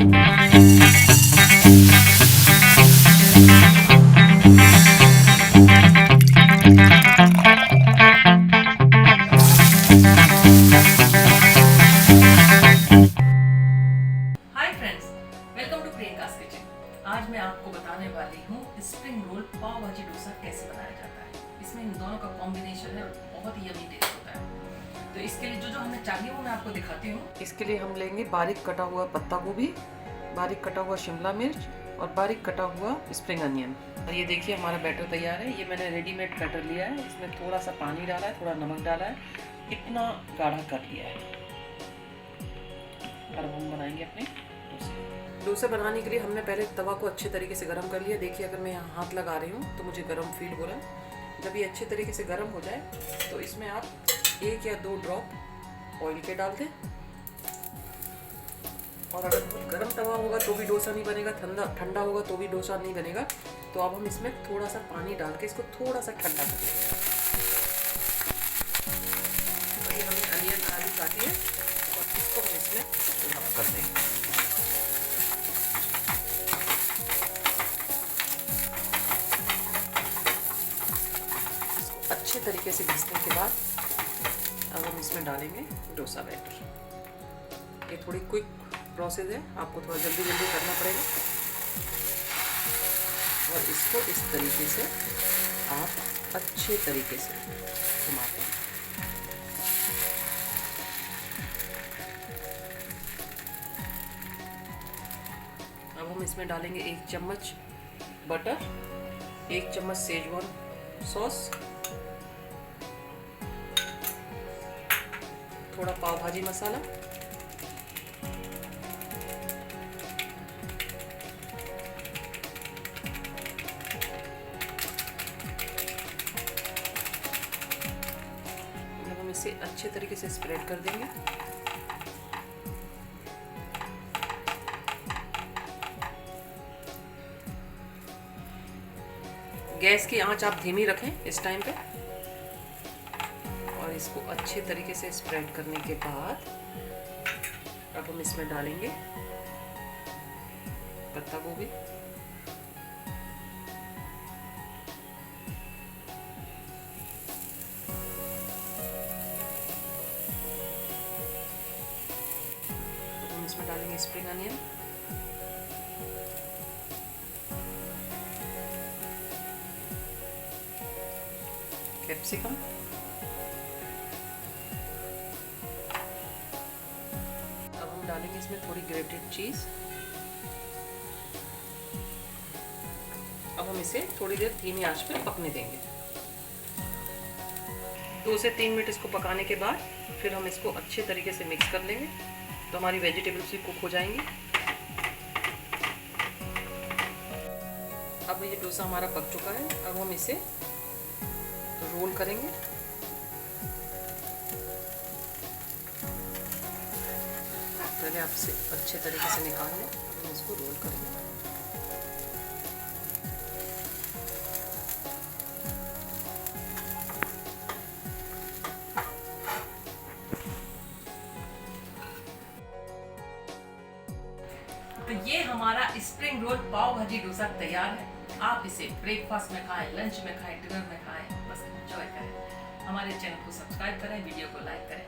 आज मैं आपको बताने वाली हूँ स्प्रिंग रोल पाव भाजी डोसा कैसे बनाया जाता है। इसमें इन दोनों का कॉम्बिनेशन है और बहुत ही यमी टेस्ट होता है। तो इसके लिए जो हमें चाहिए वो मैं आपको दिखाती हूँ। इसके लिए हम लेंगे बारीक कटा हुआ पत्ता गोभी, बारीक कटा हुआ शिमला मिर्च और बारीक कटा हुआ स्प्रिंग अनियन। और ये देखिए हमारा बैटर तैयार है। ये मैंने रेडीमेड बैटर लिया है, इसमें थोड़ा सा पानी डाला है, थोड़ा नमक डाला है, इतना गाढ़ा कर लिया है। और हम बनाएंगे अपने डोसे बनाने के लिए हमने पहले तवा को अच्छे तरीके से गर्म कर लिया। देखिए अगर मैं यहाँ हाथ लगा रही हूँ तो मुझे गर्म फील हो रहा है। जब ये अच्छे तरीके से गर्म हो जाए तो इसमें आप 1 या 2 ड्रॉप ऑयल के डाल दें। और अगर बहुत गर्म तवा होगा तो भी डोसा नहीं बनेगा, ठंडा होगा तो भी डोसा नहीं बनेगा। तो अब हम इसमें थोड़ा सा पानी डाल के इसको थोड़ा सा ठंडा कर देंगे। तो ये हमने अनियन आलू काटी है और इसको हम इसमें कर देंगे। अच्छे तरीके से घिसने के बाद अब हम इसमें डालेंगे डोसा बैटर। ये थोड़ी क्विक प्रोसेस है, आपको थोड़ा जल्दी करना पड़ेगा। और इसको इस तरीके से आप अच्छे तरीके से घुमाते हैं। अब हम इसमें डालेंगे 1 चम्मच बटर, 1 चम्मच शेजवान सॉस, थोड़ा पाव भाजी मसाला, हम इसे अच्छे तरीके से स्प्रेड कर देंगे। गैस की आंच आप धीमी रखें इस टाइम पे। और इसको अच्छे तरीके से स्प्रेड करने के बाद अब हम इसमें डालेंगे पत्ता गोभी, तो हम इसमें डालेंगे स्प्रिंग अनियन, कैप्सिकम, डालेंगे इसमें थोड़ी ग्रेटेड चीज। अब हम इसे थोड़ी देर धीमी आंच पे पकने देंगे। 2 से 3 मिनट इसको पकाने के बाद फिर हम इसको अच्छे तरीके से मिक्स कर लेंगे तो हमारी वेजिटेबल्स भी कुक हो जाएंगी। अब ये डोसा हमारा पक चुका है। अब हम इसे रोल करेंगे। पहले आप इसे अच्छे तरीके से निकाल लें, हम इसको रोल करेंगे। तो ये हमारा स्प्रिंग रोल पाव भाजी डोसा तैयार है। आप इसे ब्रेकफास्ट में खाएं, लंच में खाएं, डिनर में खाएं, बस एंजॉय करें। हमारे चैनल को सब्सक्राइब करें, वीडियो को लाइक करें।